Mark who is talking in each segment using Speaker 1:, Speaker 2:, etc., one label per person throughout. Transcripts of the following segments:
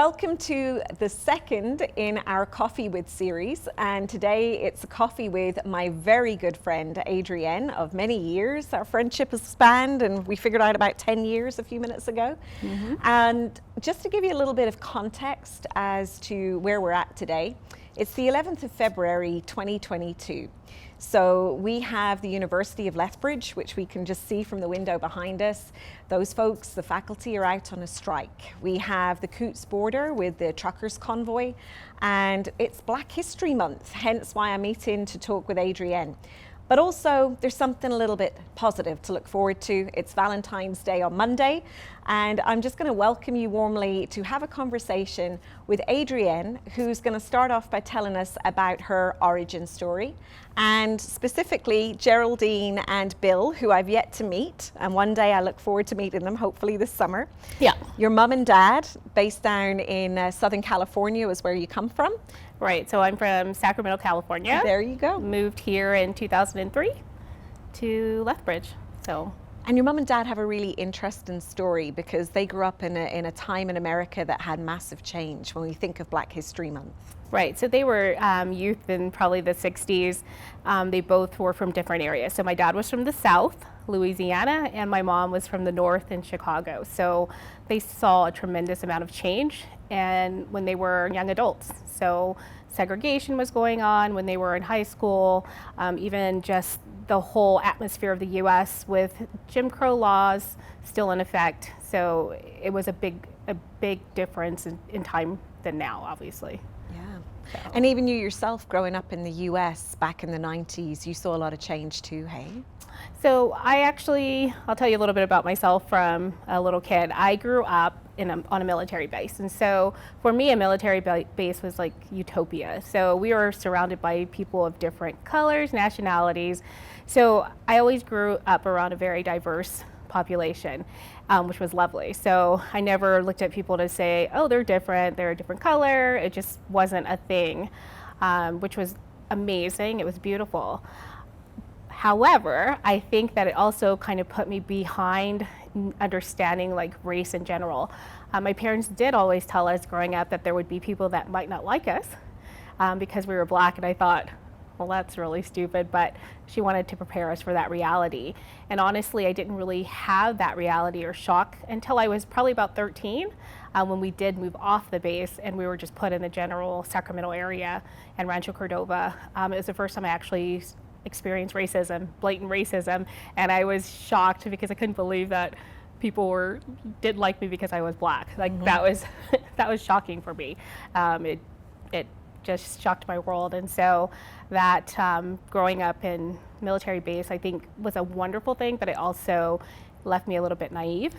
Speaker 1: Welcome to the second in our Coffee With series, and today it's a coffee with my very good friend Adrienne of many years. Our friendship has spanned, and we figured out about 10 years a few minutes ago. And just to give you a little bit of context as to where we're at today, it's the 11th of February 2022. So we have the University of Lethbridge, which we can just see from the window behind us. Those folks, the faculty, are out on a strike. We have the Coutts border with the truckers convoy, and it's Black History Month, hence why I'm meeting to talk with Adrienne. But also, there's something a little bit positive to look forward to. It's Valentine's Day on Monday, and I'm just going to welcome you warmly to have a conversation with Adrienne, who's going to start off by telling us about her origin story, and specifically Geraldine and Bill, who I've yet to meet, and one day I look forward to meeting them, hopefully this summer.
Speaker 2: Yeah.
Speaker 1: Your mum and dad, based down in Southern California, is where you come from.
Speaker 2: Right, so I'm from Sacramento, California.
Speaker 1: There you go.
Speaker 2: Moved here in 2003 to Lethbridge, so.
Speaker 1: And your mum and dad have a really interesting story because they grew up in a time in America that had massive change when we think of Black History Month.
Speaker 2: Right, so they were youth in probably the 60s. They both were from different areas. So my dad was from the South, Louisiana, and my mom was from the North in Chicago. So they saw a tremendous amount of change and when they were young adults. So segregation was going on when they were in high school, even just the whole atmosphere of the US with Jim Crow laws still in effect. So it was a big difference in time than now, obviously.
Speaker 1: Yeah. So. And even you yourself, growing up in the US back in the 90s, you saw a lot of change too, hey?
Speaker 2: So I'll tell you a little bit about myself from a little kid. I grew up on a military base, and so for me a military base was like utopia. So we were surrounded by people of different colors, nationalities. So I always grew up around a very diverse population, which was lovely. So I never looked at people to say, oh, they're different, they're a different color. It just wasn't a thing, which was amazing. It was beautiful. However, I think that it also kind of put me behind understanding like race in general. My parents did always tell us growing up that there would be people that might not like us because we were Black, and I thought, well, that's really stupid, but she wanted to prepare us for that reality. And honestly, I didn't really have that reality or shock until I was probably about 13, when we did move off the base and we were just put in the general Sacramento area and Rancho Cordova. It was the first time I actually experienced racism, blatant racism, and I was shocked because I couldn't believe that people didn't like me because I was Black. Like that was shocking for me. It just shocked my world, and so that growing up in military base I think was a wonderful thing, but it also left me a little bit naive.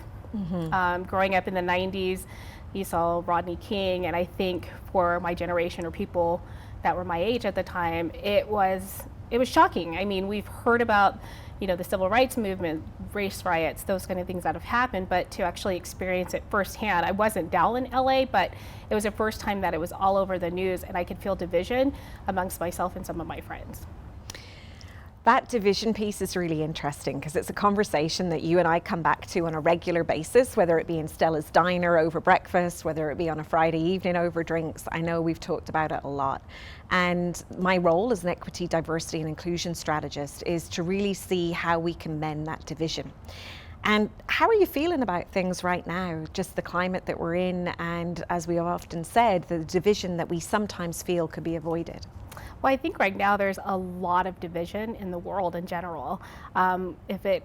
Speaker 2: Growing up in the 90s, you saw Rodney King, and I think for my generation or people that were my age at the time, it was shocking. I mean, we've heard about, the civil rights movement, race riots, those kind of things that have happened, but to actually experience it firsthand, I wasn't down in LA, but it was the first time that it was all over the news and I could feel division amongst myself and some of my friends.
Speaker 1: That division piece is really interesting because it's a conversation that you and I come back to on a regular basis, whether it be in Stella's Diner over breakfast, whether it be on a Friday evening over drinks. I know we've talked about it a lot. And my role as an equity, diversity and inclusion strategist is to really see how we can mend that division. And how are you feeling about things right now? Just the climate that we're in, and as we have often said, the division that we sometimes feel could be avoided.
Speaker 2: Well, I think right now there's a lot of division in the world in general. If it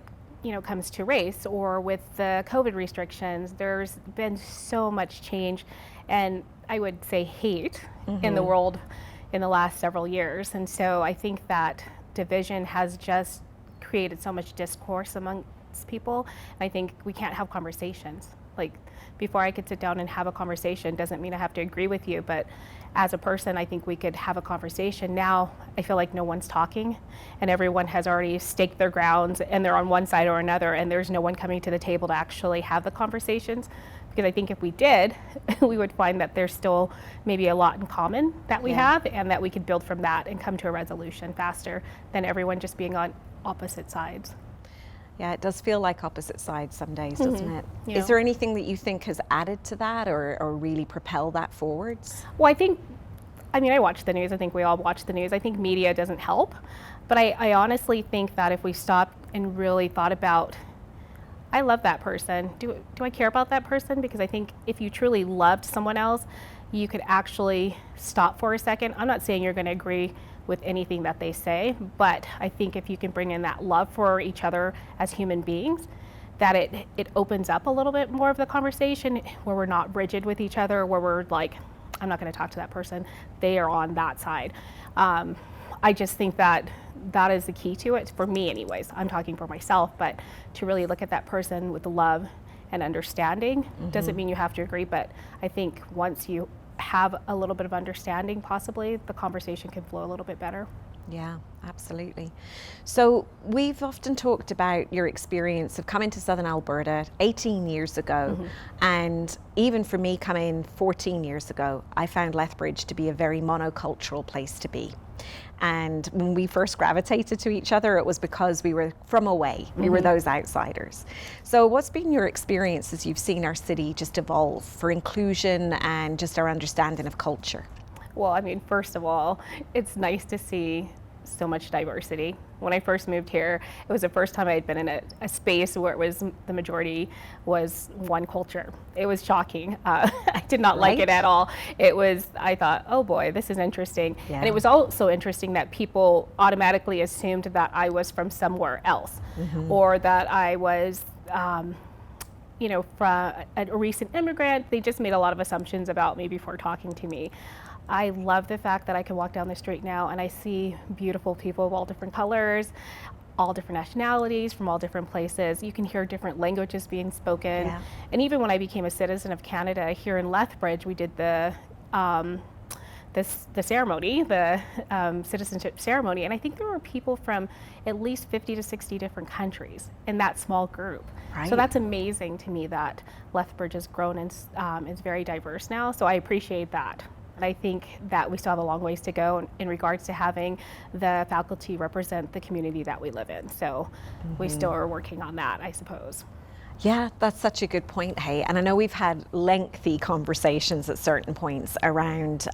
Speaker 2: comes to race or with the COVID restrictions, there's been so much change and I would say hate in the world in the last several years. And so I think that division has just created so much discourse amongst people. And I think we can't have conversations. Like, before I could sit down and have a conversation doesn't mean I have to agree with you, but as a person, I think we could have a conversation. Now, I feel like no one's talking and everyone has already staked their grounds and they're on one side or another, and there's no one coming to the table to actually have the conversations. Because I think if we did, we would find that there's still maybe a lot in common that we have, and that we could build from that and come to a resolution faster than everyone just being on opposite sides.
Speaker 1: Yeah, it does feel like opposite sides some days, doesn't it?
Speaker 2: Yeah.
Speaker 1: Is there anything that you think has added to that or really propel that forwards?
Speaker 2: Well, I mean, I watch the news. I think we all watch the news. I think media doesn't help. But I honestly think that if we stopped and really thought about, I love that person. Do I care about that person? Because I think if you truly loved someone else, you could actually stop for a second. I'm not saying you're going to agree with anything that they say, but I think if you can bring in that love for each other as human beings, that it opens up a little bit more of the conversation where we're not rigid with each other, where we're like, I'm not going to talk to that person. They are on that side. I just think that is the key to it, for me anyways. I'm talking for myself, but to really look at that person with love and understanding doesn't mean you have to agree, but I think once you have a little bit of understanding, possibly the conversation can flow a little bit better.
Speaker 1: Yeah, absolutely. So we've often talked about your experience of coming to Southern Alberta 18 years ago. And even for me coming 14 years ago, I found Lethbridge to be a very monocultural place to be. And when we first gravitated to each other, it was because we were from away. We were those outsiders. So what's been your experience as you've seen our city just evolve for inclusion and just our understanding of culture?
Speaker 2: Well, I mean, first of all, it's nice to see so much diversity. When I first moved here, it was the first time I had been in a space where it was the majority was one culture. It was shocking. I did not like it at all. I thought, oh boy, this is interesting.
Speaker 1: Yeah.
Speaker 2: And it was also interesting that people automatically assumed that I was from somewhere else, or that I was from a recent immigrant. They just made a lot of assumptions about me before talking to me. I love the fact that I can walk down the street now and I see beautiful people of all different colors, all different nationalities, from all different places. You can hear different languages being spoken.
Speaker 1: Yeah.
Speaker 2: And even when I became a citizen of Canada here in Lethbridge, we did the ceremony, the citizenship ceremony, and I think there were people from at least 50 to 60 different countries in that small group.
Speaker 1: Right.
Speaker 2: So that's amazing to me that Lethbridge has grown and is very diverse now. So I appreciate that. And I think that we still have a long ways to go in regards to having the faculty represent the community that we live in. So we still are working on that, I suppose.
Speaker 1: Yeah, that's such a good point, Hey. And I know we've had lengthy conversations at certain points around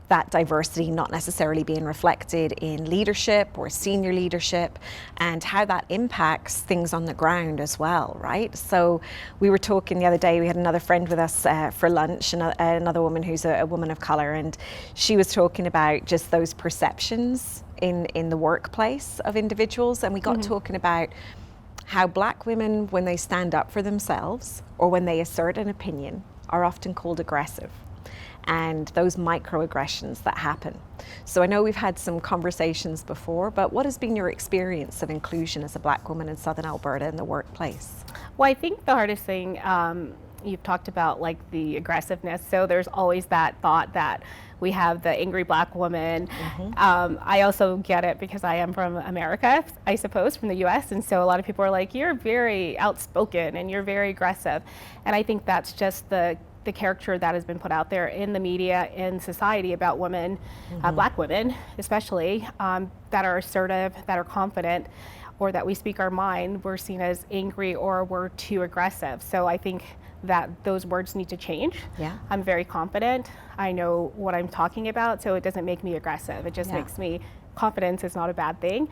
Speaker 1: that diversity not necessarily being reflected in leadership or senior leadership and how that impacts things on the ground as well, right? So we were talking the other day, we had another friend with us for lunch, another woman who's a woman of color, and she was talking about just those perceptions in the workplace of individuals, and we got talking about how Black women, when they stand up for themselves or when they assert an opinion, are often called aggressive, and those microaggressions that happen. So I know we've had some conversations before, but what has been your experience of inclusion as a Black woman in Southern Alberta in the workplace?
Speaker 2: Well, I think the hardest thing, you've talked about like the aggressiveness, so there's always that thought that we have the angry Black woman. I also get it because I am from America, I suppose, from the US, and so a lot of people are like, you're very outspoken and you're very aggressive. And I think that's just the character that has been put out there in the media, in society about women, Black women especially, that are assertive, that are confident, or that we speak our mind. We're seen as angry or we're too aggressive. So I think that those words need to change.
Speaker 1: Yeah.
Speaker 2: I'm very confident. I know what I'm talking about, so it doesn't make me aggressive. It just makes me, confidence is not a bad thing.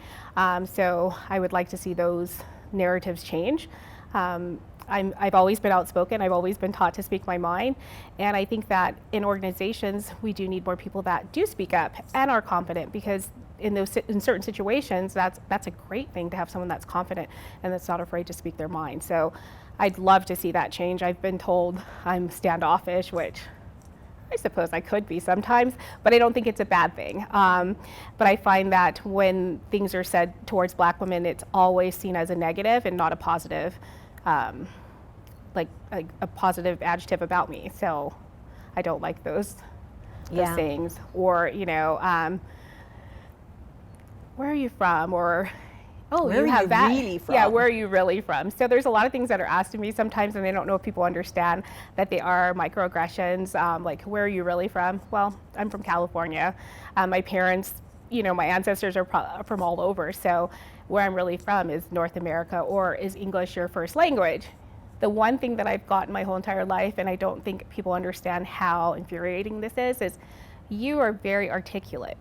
Speaker 2: So I would like to see those narratives change. I've always been outspoken. I've always been taught to speak my mind. And I think that in organizations, we do need more people that do speak up and are confident, because in certain situations, that's a great thing to have someone that's confident and that's not afraid to speak their mind. So I'd love to see that change. I've been told I'm standoffish, which I suppose I could be sometimes, but I don't think it's a bad thing. But I find that when things are said towards Black women, it's always seen as a negative and not a positive, like a positive adjective about me. So I don't like those sayings. Or, where are you from? Or, oh,
Speaker 1: where
Speaker 2: you
Speaker 1: are
Speaker 2: have
Speaker 1: you
Speaker 2: that.
Speaker 1: really from?
Speaker 2: Yeah, where are you really from? So there's a lot of things that are asked of me sometimes, and they don't know if people understand that they are microaggressions. Like, where are you really from? Well, I'm from California. My parents, my ancestors are from all over. So where I'm really from is North America, or is English your first language? The one thing that I've gotten my whole entire life, and I don't think people understand how infuriating this is you are very articulate.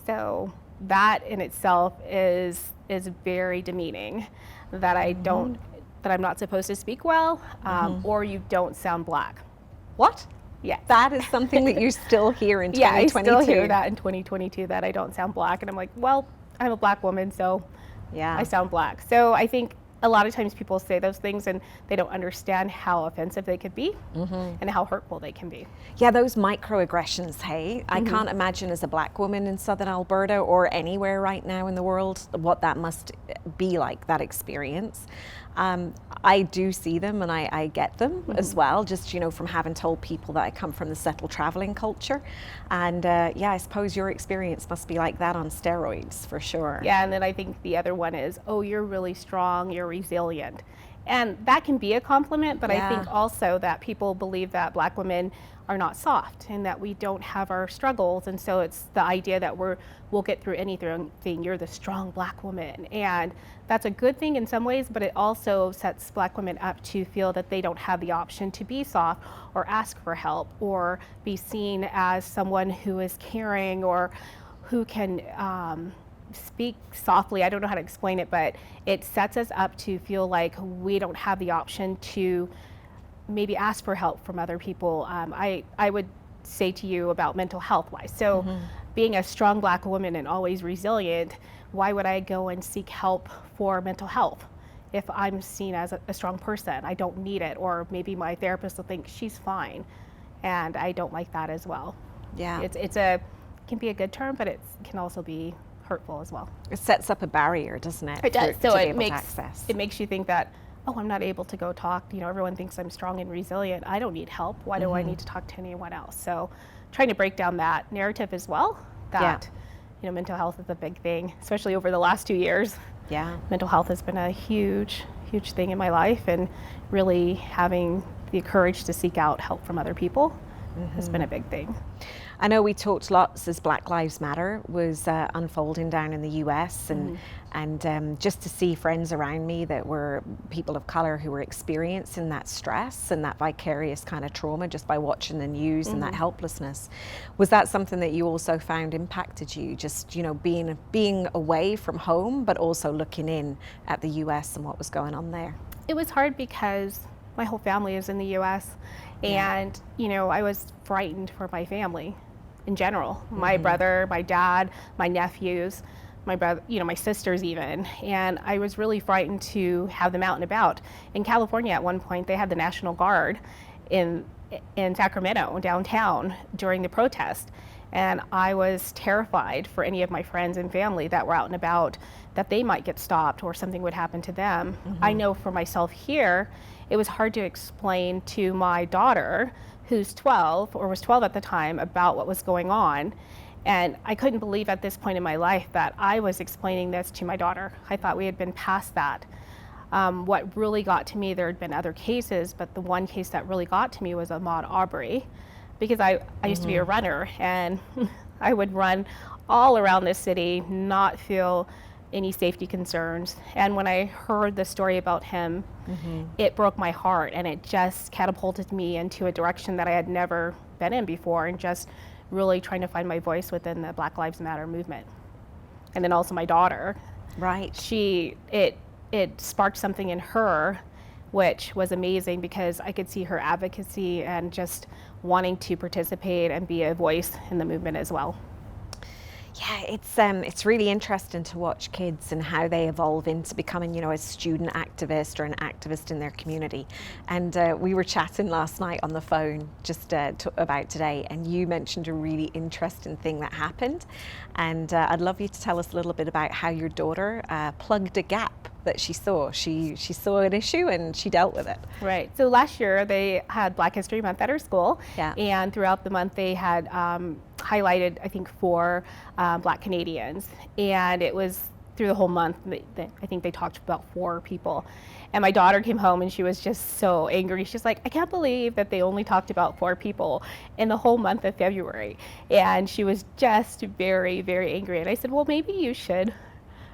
Speaker 2: So that in itself is very demeaning, that that I'm not supposed to speak well, or you don't sound Black.
Speaker 1: What?
Speaker 2: Yeah.
Speaker 1: That is something that you still hear in 2022.
Speaker 2: Yeah, I still hear that in 2022, that I don't sound Black. And I'm like, well, I'm a Black woman, so I sound Black. So I think a lot of times people say those things and they don't understand how offensive they could be and how hurtful they can be.
Speaker 1: Yeah, those microaggressions, hey? I can't imagine as a Black woman in southern Alberta or anywhere right now in the world what that must be like, that experience. I do see them and I get them as well, just, from having told people that I come from the settled traveling culture. And I suppose your experience must be like that on steroids for sure.
Speaker 2: Yeah, and then I think the other one is, oh, you're really strong, you're resilient. And that can be a compliment, but I think also that people believe that Black women are not soft and that we don't have our struggles. And so it's the idea that we'll get through anything. You're the strong Black woman. And that's a good thing in some ways, but it also sets Black women up to feel that they don't have the option to be soft or ask for help or be seen as someone who is caring or who can speak softly. I don't know how to explain it, but it sets us up to feel like we don't have the option to maybe ask for help from other people. I would say to you about mental health wise. So being a strong Black woman and always resilient, why would I go and seek help for mental health if I'm seen as a strong person? I don't need it, or maybe my therapist will think she's fine, and I don't like that as well.
Speaker 1: Yeah,
Speaker 2: it can be a good term, but it can also be hurtful as well.
Speaker 1: It sets up a barrier, doesn't it?
Speaker 2: It does. So it
Speaker 1: it
Speaker 2: makes you think that, oh, I'm not able to go talk. Everyone thinks I'm strong and resilient. I don't need help. Why do I need to talk to anyone else? So trying to break down that narrative as well, that mental health is a big thing, especially over the last 2 years.
Speaker 1: Yeah.
Speaker 2: Mental health has been a huge thing in my life, and really having the courage to seek out help from other people has been a big thing.
Speaker 1: I know we talked lots as Black Lives Matter was unfolding down in the US, and just to see friends around me that were people of color who were experiencing that stress and that vicarious kind of trauma just by watching the news and that helplessness. Was that something that you also found impacted you, just being away from home but also looking in at the US and what was going on there?
Speaker 2: It was hard because my whole family is in the US, and I was frightened for my family in general. My brother, my dad, my nephews, my brother, my sisters even. And I was really frightened to have them out and about. In California at one point, they had the National Guard in Sacramento, downtown, during the protest. And I was terrified for any of my friends and family that were out and about, that they might get stopped or something would happen to them. I know for myself here, it was hard to explain to my daughter, who's 12, or was 12 at the time, about what was going on. And I couldn't believe at this point in my life that I was explaining this to my daughter. I thought we had been past that. What really got to me, there had been other cases, but the one case that really got to me was Ahmaud Arbery, because I used to be a runner, and I would run all around this city, not feel any safety concerns. And when I heard the story about him, it broke my heart, and it just catapulted me into a direction that I had never been in before, and just really trying to find my voice within the Black Lives Matter movement. And then also my daughter.
Speaker 1: Right.
Speaker 2: It sparked something in her, which was amazing, because I could see her advocacy and just wanting to participate and be a voice in the movement as well.
Speaker 1: Yeah, it's really interesting to watch kids and how they evolve into becoming, a student activist or an activist in their community. And we were chatting last night on the phone just about today, and you mentioned a really interesting thing that happened. And I'd love you to tell us a little bit about how your daughter plugged a gap that she saw. She saw an issue and she dealt with it.
Speaker 2: Right. So last year they had Black History Month at her school, and throughout the month they had highlighted, I think, 4 Black Canadians, and it was through the whole month, I think they talked to about 4 people. And my daughter came home and she was just so angry. She's like, I can't believe that they only talked about 4 people in the whole month of February. And she was just very, very angry. And I said, well, maybe you should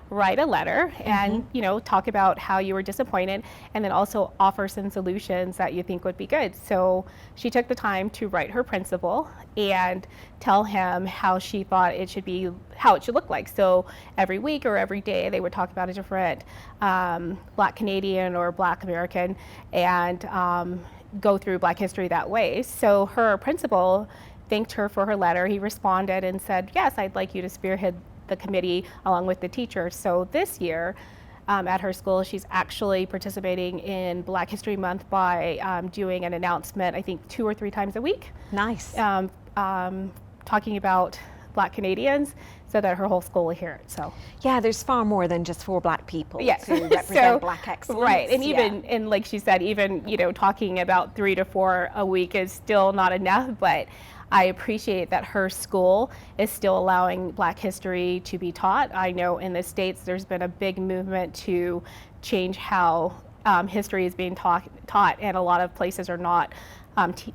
Speaker 2: write a letter and talk about how you were disappointed, and then also offer some solutions that you think would be good. So she took the time to write her principal and tell him how she thought it should be, how it should look like. So every week or every day they would talk about a different Black Canadian or Black American, and go through Black history that way. So her principal thanked her for her letter. He responded and said, yes, I'd like you to spearhead the committee along with the teachers. So this year at her school, she's actually participating in Black History Month by doing an announcement, I think 2 or 3 times a week.
Speaker 1: Nice.
Speaker 2: Talking about Black Canadians, so that her whole school will hear it. So
Speaker 1: yeah, there's far more than just 4 Black people
Speaker 2: to
Speaker 1: represent Black excellence.
Speaker 2: Right, and even, and like she said, even talking about 3 to 4 a week is still not enough, but I appreciate that her school is still allowing Black history to be taught. I know in the States there's been a big movement to change how history is being taught, and a lot of places are not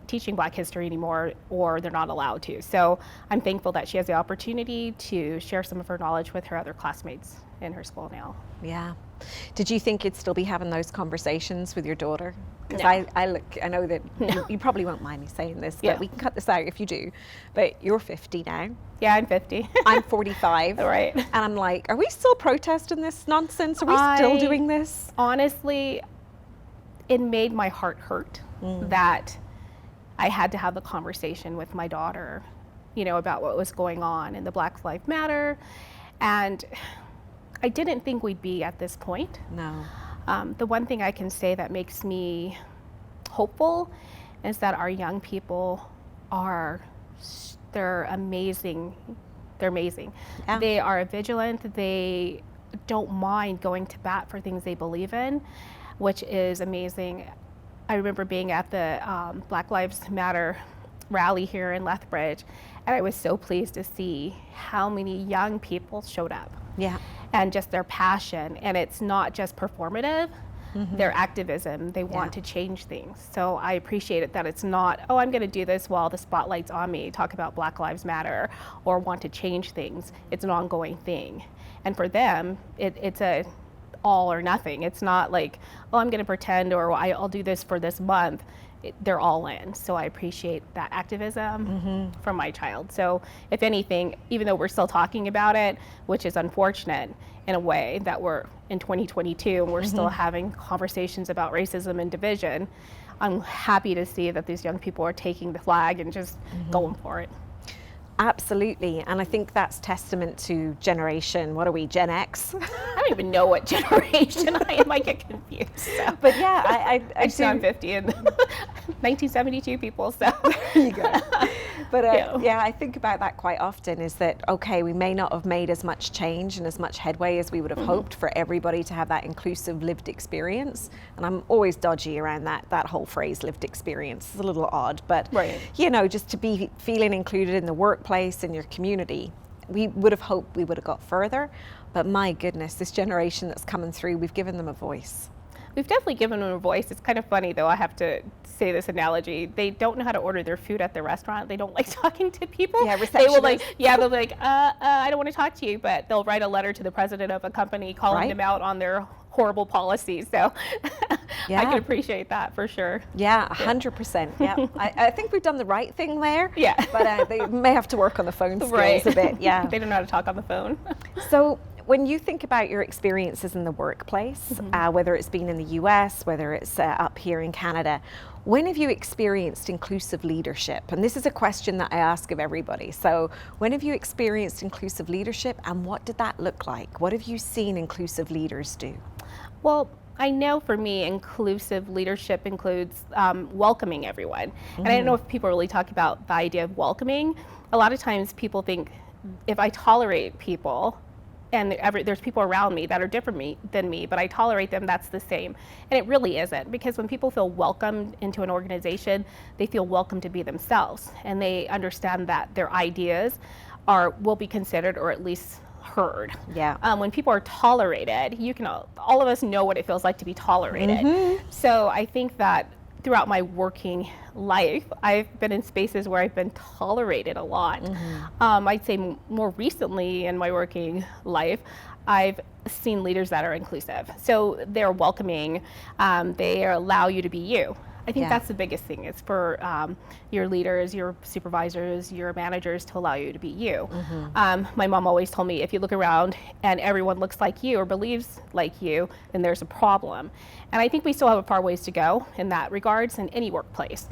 Speaker 2: teaching Black history anymore, or they're not allowed to. So I'm thankful that she has the opportunity to share some of her knowledge with her other classmates in her school now.
Speaker 1: Yeah. Did you think you'd still be having those conversations with your daughter? Because
Speaker 2: No.
Speaker 1: I know that you probably won't mind me saying this, but we can cut this out if you do. But you're 50 now.
Speaker 2: Yeah, I'm 50.
Speaker 1: I'm 45.
Speaker 2: Right.
Speaker 1: And I'm like, are we still protesting this nonsense? Are we still doing this?
Speaker 2: Honestly, it made my heart hurt that I had to have the conversation with my daughter, about what was going on in the Black Lives Matter. And I didn't think we'd be at this point.
Speaker 1: No.
Speaker 2: The one thing I can say that makes me hopeful is that our young people they're amazing. They're amazing.
Speaker 1: Yeah.
Speaker 2: They are vigilant. They don't mind going to bat for things they believe in, which is amazing. I remember being at the Black Lives Matter rally here in Lethbridge, and I was so pleased to see how many young people showed up.
Speaker 1: Yeah.
Speaker 2: And just their passion, and it's not just performative, their activism, they want to change things. So I appreciate it that it's not, oh, I'm gonna do this while the spotlight's on me, talk about Black Lives Matter, or want to change things. It's an ongoing thing. And for them, it's a all or nothing. It's not like, oh, I'm gonna pretend, or I'll do this for this month. They're all in. So I appreciate that activism from my child. So if anything, even though we're still talking about it, which is unfortunate in a way that we're in 2022 and we're still having conversations about racism and division, I'm happy to see that these young people are taking the flag and just going for it.
Speaker 1: Absolutely. And I think that's testament to generation, what are we, Gen X?
Speaker 2: I don't even know what generation I am. I get confused. So.
Speaker 1: But yeah, I
Speaker 2: so I'm 50 and 1972 people, so.
Speaker 1: There you go. But yeah, I think about that quite often, is that, okay, we may not have made as much change and as much headway as we would have hoped for everybody to have that inclusive lived experience. And I'm always dodgy around that whole phrase, lived experience. It's a little odd, but just to be feeling included in the workplace, in your community, we would have hoped we would have got further. But my goodness, this generation that's coming through, we've given them a voice.
Speaker 2: We've definitely given them a voice. It's kind of funny, though, I have to say this analogy. They don't know how to order their food at the restaurant. They don't like talking to people.
Speaker 1: Yeah,
Speaker 2: they will they'll be like, I don't want to talk to you, but they'll write a letter to the president of a company calling them out on their horrible policies. So I can appreciate that for sure.
Speaker 1: Yeah, 100%. Yeah, I think we've done the right thing there.
Speaker 2: Yeah.
Speaker 1: But they may have to work on the phone skills a bit. Yeah.
Speaker 2: They don't know how to talk on the phone.
Speaker 1: So when you think about your experiences in the workplace, whether it's been in the US, whether it's up here in Canada, when have you experienced inclusive leadership? And this is a question that I ask of everybody. So when have you experienced inclusive leadership, and what did that look like? What have you seen inclusive leaders do?
Speaker 2: Well, I know for me, inclusive leadership includes welcoming everyone. And I don't know if people really talk about the idea of welcoming. A lot of times people think, if I tolerate people, and there's people around me that are different than me, but I tolerate them, that's the same. And it really isn't, because when people feel welcomed into an organization, they feel welcome to be themselves, and they understand that their ideas will be considered, or at least heard.
Speaker 1: Yeah.
Speaker 2: When people are tolerated, you can all of us know what it feels like to be tolerated. So I think that throughout my working life, I've been in spaces where I've been tolerated a lot. I'd say more recently in my working life, I've seen leaders that are inclusive. So they're welcoming, they allow you to be you. I think that's the biggest thing. It's for your leaders, your supervisors, your managers to allow you to be you. My mom always told me, if you look around and everyone looks like you or believes like you, then there's a problem. And I think we still have a far ways to go in that regards in any workplace,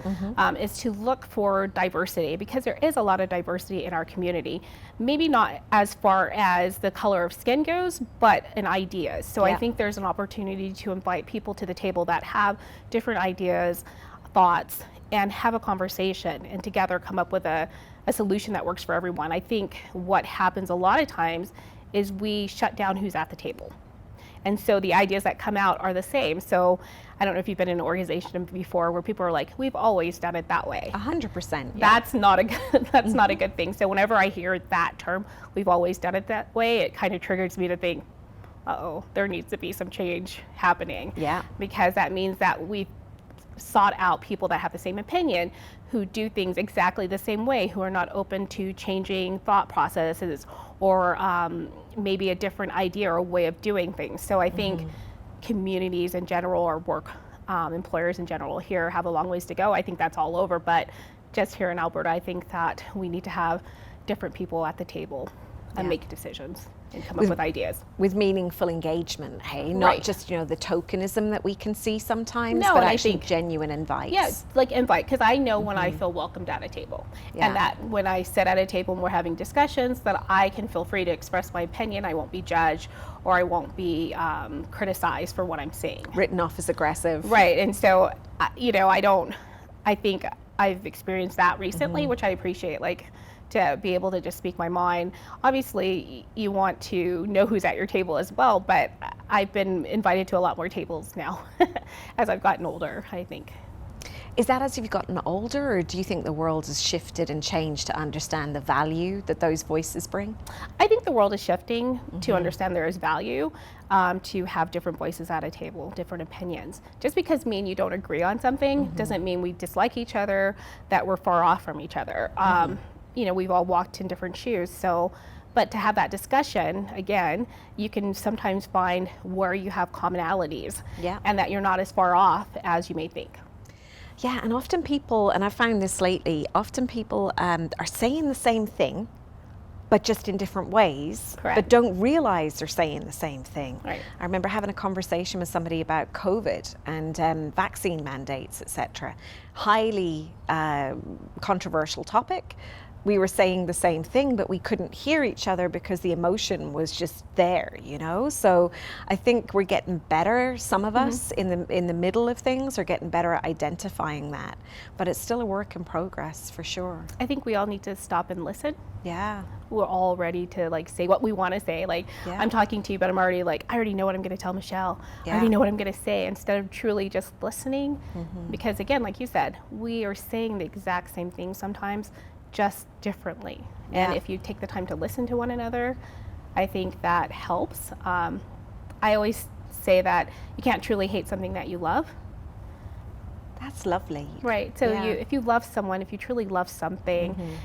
Speaker 2: is to look for diversity, because there is a lot of diversity in our community. Maybe not as far as the color of skin goes, but in ideas. So I think there's an opportunity to invite people to the table that have different ideas, thoughts, and have a conversation and together come up with a solution that works for everyone. I think what happens a lot of times is we shut down who's at the table. And so the ideas that come out are the same. So I don't know if you've been in an organization before where people are like, we've always done it that way.
Speaker 1: 100%.
Speaker 2: That's not a good, that's not a good thing. So whenever I hear that term, we've always done it that way, it kind of triggers me to think, uh-oh, there needs to be some change happening.
Speaker 1: Yeah.
Speaker 2: Because that means that we've sought out people that have the same opinion, who do things exactly the same way, who are not open to changing thought processes or maybe a different idea or way of doing things. So I think communities in general, or work employers in general here, have a long ways to go. I think that's all over, but just here in Alberta, I think that we need to have different people at the table and make decisions and come up with ideas.
Speaker 1: With meaningful engagement, hey? Not just, you know, the tokenism that we can see sometimes,
Speaker 2: No,
Speaker 1: but
Speaker 2: and
Speaker 1: actually
Speaker 2: I think,
Speaker 1: genuine invites.
Speaker 2: Yeah, like invite, because I know when I feel welcomed at a table. And that when I sit at a table and we're having discussions, that I can feel free to express my opinion. I won't be judged, or I won't be criticized for what I'm saying.
Speaker 1: Written off as aggressive.
Speaker 2: Right, and so, you know, I think I've experienced that recently, which I appreciate, like, to be able to just speak my mind. Obviously, you want to know who's at your table as well, but I've been invited to a lot more tables now as I've gotten older, I think.
Speaker 1: Is that as you've gotten older, or do you think the world has shifted and changed to understand the value that those voices bring?
Speaker 2: I think the world is shifting to understand there is value to have different voices at a table, different opinions. Just because me and you don't agree on something doesn't mean we dislike each other, that we're far off from each other. You know, we've all walked in different shoes, so, but to have that discussion, again, you can sometimes find where you have commonalities, and that you're not as far off as you may think.
Speaker 1: Yeah, and often people, and I've found this lately, often people are saying the same thing, but just in different ways, but don't realize they're saying the same thing.
Speaker 2: Right.
Speaker 1: I remember having a conversation with somebody about COVID and vaccine mandates, etc. Highly controversial topic. We were saying the same thing, but we couldn't hear each other because the emotion was just there, you know? So I think we're getting better, some of us in the middle of things are getting better at identifying that, but it's still a work in progress for sure.
Speaker 2: I think we all need to stop and listen.
Speaker 1: Yeah.
Speaker 2: We're all ready to like say what we want to say. Like, I'm talking to you, but I'm already like, I already know what I'm going to tell Michelle. I already know what I'm going to say, instead of truly just listening. Because again, like you said, we are saying the exact same thing sometimes, just differently. And if you take the time to listen to one another, I think that helps. I always say that you can't truly hate something that you love.
Speaker 1: That's lovely.
Speaker 2: Right. So if you love someone, if you truly love something,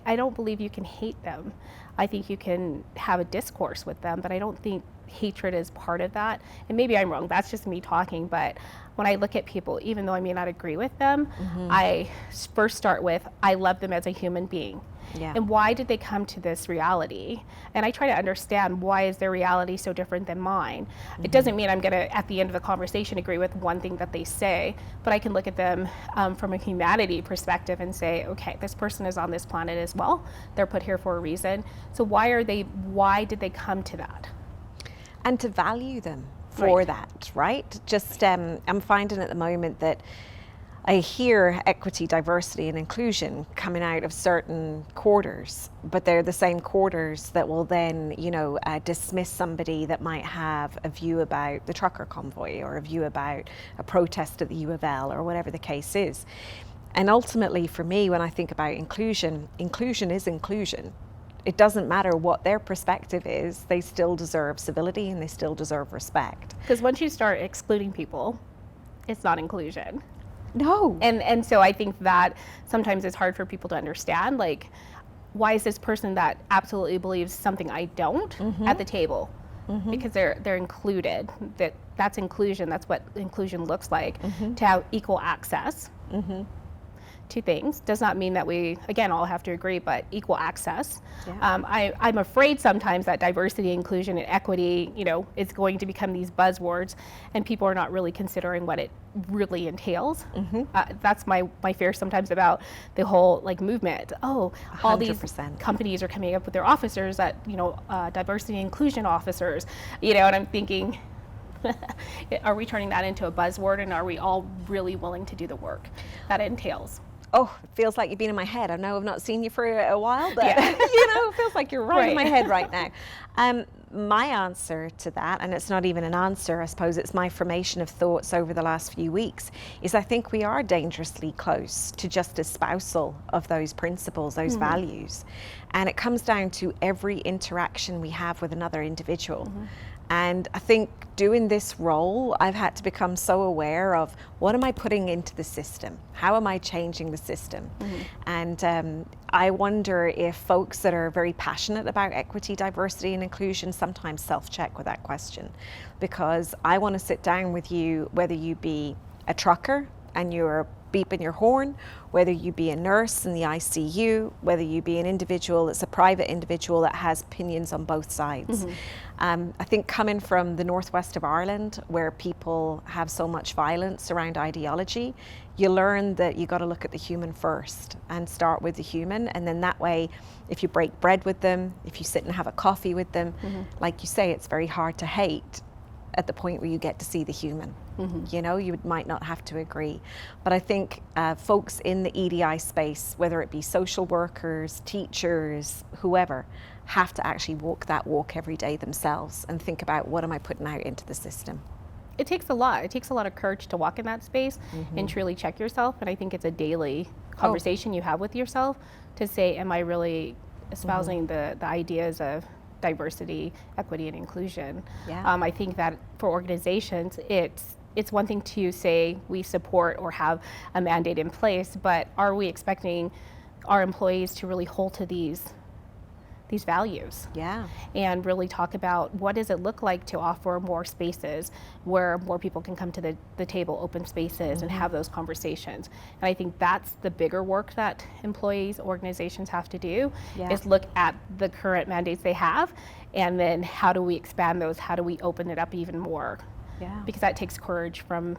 Speaker 2: I don't believe you can hate them. I think you can have a discourse with them, but I don't think hatred is part of that. And maybe I'm wrong, that's just me talking, but when I look at people, even though I may not agree with them, I first start with, I love them as a human being. And why did they come to this reality? And I try to understand, why is their reality so different than mine? It doesn't mean I'm gonna, at the end of the conversation, agree with one thing that they say, but I can look at them from a humanity perspective and say, okay, this person is on this planet as well. They're put here for a reason. So why did they come to that?
Speaker 1: And to value them for that, right? Just, I'm finding at the moment that I hear equity, diversity, and inclusion coming out of certain quarters, but they're the same quarters that will then, you know, dismiss somebody that might have a view about the trucker convoy, or a view about a protest at the U of L, or whatever the case is. And ultimately, for me, when I think about inclusion, inclusion is inclusion. it doesn't matter what their perspective is, they still deserve civility and they still deserve respect.
Speaker 2: Because once you start excluding people, it's not inclusion.
Speaker 1: No.
Speaker 2: And so I think that sometimes it's hard for people to understand, like, why is this person that absolutely believes something I don't at the table? Because they're included. That's inclusion. That's what inclusion looks like, to have equal access to things. Does not mean that we, again, all have to agree, but equal access. Yeah. I'm afraid sometimes that diversity, inclusion, and equity, is going to become these buzzwords, and people are not really considering what it really entails. That's my fear sometimes about the whole movement. Oh, 100%. All these companies are coming up with their officers that, diversity and inclusion officers, and I'm thinking, are we turning that into a buzzword, and are we all really willing to do the work that it entails?
Speaker 1: Oh, it feels like you've been in my head. I know I've not seen you for a while, but it feels like you're right in my head right now. My answer to that, and it's not even an answer, I suppose it's my formation of thoughts over the last few weeks, is I think we are dangerously close to just espousal of those principles, those values. And it comes down to every interaction we have with another individual. And I think doing this role, I've had to become so aware of what am I putting into the system? How am I changing the system? And I wonder if folks that are very passionate about equity, diversity, and inclusion sometimes self-check with that question. Because I want to sit down with you, whether you be a trucker and you're beeping your horn, whether you be a nurse in the ICU, whether you be an individual that's a private individual that has opinions on both sides. I think coming from the northwest of Ireland, where people have so much violence around ideology, you learn that you got to look at the human first and start with the human, and then that way, if you break bread with them, if you sit and have a coffee with them, like you say, it's very hard to hate at the point where you get to see the human. You might not have to agree. But I think folks in the EDI space, whether it be social workers, teachers, whoever, have to actually walk that walk every day themselves and think about what am I putting out into the system.
Speaker 2: It takes a lot. It takes a lot of courage to walk in that space and truly check yourself. And I think it's a daily conversation you have with yourself to say, am I really espousing the ideas of diversity, equity, and inclusion? I think that for organizations, it's one thing to say we support or have a mandate in place, but are we expecting our employees to really hold to these values? And really talk about what does it look like to offer more spaces where more people can come to the table, open spaces, and have those conversations. And I think that's the bigger work that employees, organizations have to do, is look at the current mandates they have, and then how do we expand those? How do we open it up even more? Because that takes courage from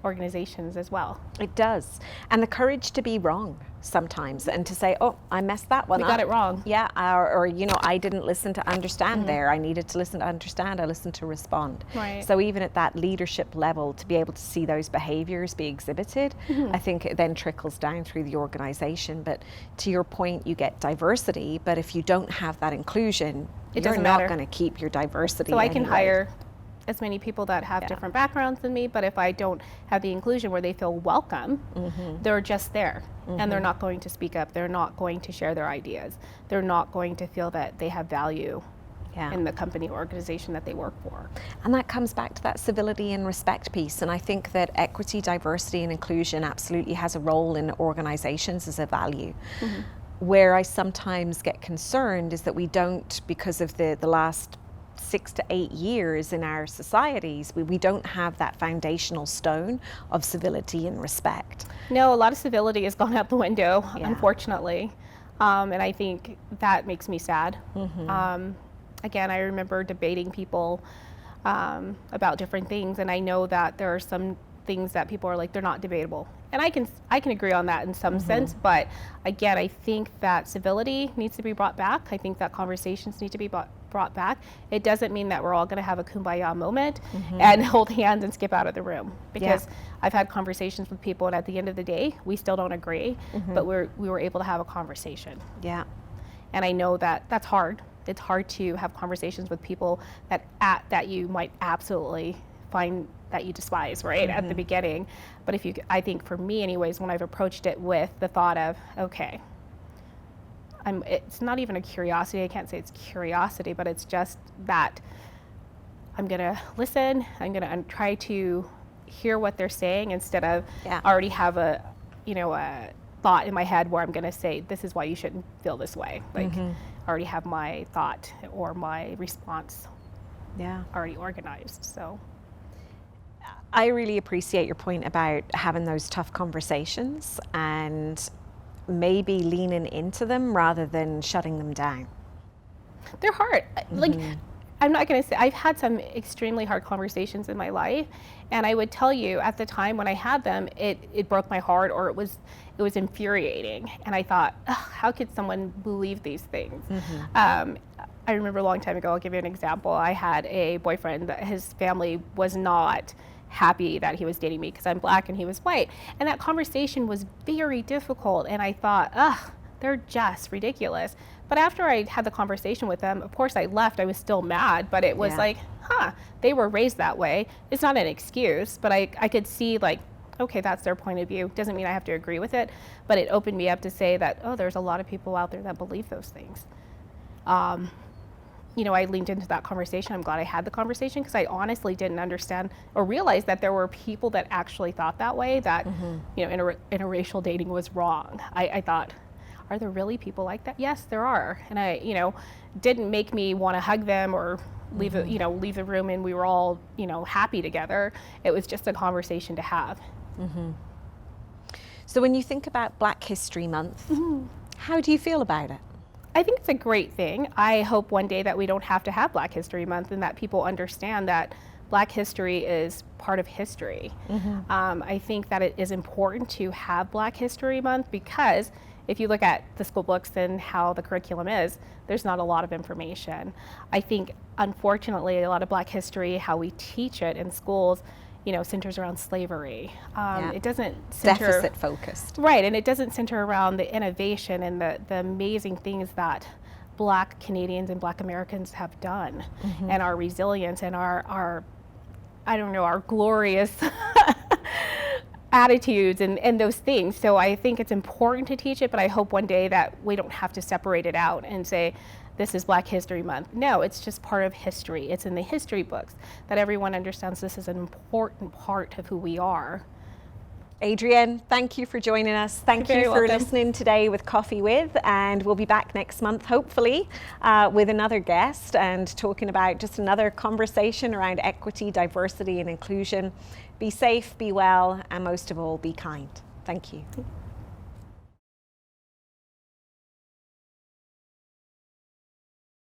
Speaker 2: organizations as well.
Speaker 1: It does. And the courage to be wrong sometimes and to say, oh, I messed that one up.
Speaker 2: We got it wrong.
Speaker 1: Or I didn't listen to understand there. I needed to listen to understand. I listened to respond. So even at that leadership level, to be able to see those behaviors be exhibited, I think it then trickles down through the organization. But to your point, you get diversity, but if you don't have that inclusion, you're not going to keep your diversity.
Speaker 2: So I can hire as many people that have different backgrounds than me, but if I don't have the inclusion where they feel welcome, they're just there, and they're not going to speak up, they're not going to share their ideas, they're not going to feel that they have value in the company or organization that they work for.
Speaker 1: And that comes back to that civility and respect piece, and I think that equity, diversity, and inclusion absolutely has a role in organizations as a value. Where I sometimes get concerned is that we don't, because of the last 6 to 8 years in our societies, we don't have that foundational stone of civility and respect.
Speaker 2: No, a lot of civility has gone out the window, unfortunately. And I think that makes me sad. Again, I remember debating people about different things, and I know that there are some things that people are like, they're not debatable. And I can agree on that in some sense, but again, I think that civility needs to be brought back. I think that conversations need to be brought back. It doesn't mean that we're all going to have a kumbaya moment and hold hands and skip out of the room, because I've had conversations with people, and at the end of the day, we still don't agree, but we were able to have a conversation. And I know that that's hard. It's hard to have conversations with people that you might absolutely find that you despise, right, at the beginning. But I think for me anyways, when I've approached it with the thought of, okay, it's not even a curiosity. I can't say it's curiosity, but it's just that I'm going to listen. I'm going to try to hear what they're saying instead of already have a thought in my head where I'm going to say, this is why you shouldn't feel this way. Like, already have my thought or my response already organized. So
Speaker 1: I really appreciate your point about having those tough conversations and maybe leaning into them rather than shutting them down.
Speaker 2: They're hard. Like, I'm not going to say, I've had some extremely hard conversations in my life, and I would tell you at the time when I had them, it broke my heart, or it was infuriating, and I thought, how could someone believe these things? I remember a long time ago, I'll give you an example. I had a boyfriend that his family was not happy that he was dating me because I'm black and he was white, and that conversation was very difficult, and I thought, they're just ridiculous. But after I had the conversation with them, of course I left. I was still mad, but it was like, they were raised that way. It's not an excuse, but I could see, like, okay, that's their point of view. Doesn't mean I have to agree with it, but it opened me up to say that, there's a lot of people out there that believe those things. I leaned into that conversation. I'm glad I had the conversation because I honestly didn't understand or realize that there were people that actually thought that way, that, interracial dating was wrong. I thought, are there really people like that? Yes, there are. And didn't make me want to hug them or leave the room and we were all, happy together. It was just a conversation to have.
Speaker 1: So when you think about Black History Month, how do you feel about it?
Speaker 2: I think it's a great thing. I hope one day that we don't have to have Black History Month and that people understand that Black history is part of history. I think that it is important to have Black History Month because if you look at the school books and how the curriculum is, there's not a lot of information. I think, unfortunately, a lot of Black history, how we teach it in schools, centers around slavery. It doesn't center...
Speaker 1: Deficit focused.
Speaker 2: Right, and it doesn't center around the innovation and the amazing things that Black Canadians and Black Americans have done, and our resilience and our glorious attitudes and those things. So I think it's important to teach it, but I hope one day that we don't have to separate it out and say, this is Black History Month. No, it's just part of history. It's in the history books that everyone understands this is an important part of who we are.
Speaker 1: Adrienne, thank you for joining us. Thank you for listening today with Coffee With, and we'll be back next month, hopefully, with another guest and talking about just another conversation around equity, diversity, and inclusion. Be safe, be well, and most of all, be kind. Thank you.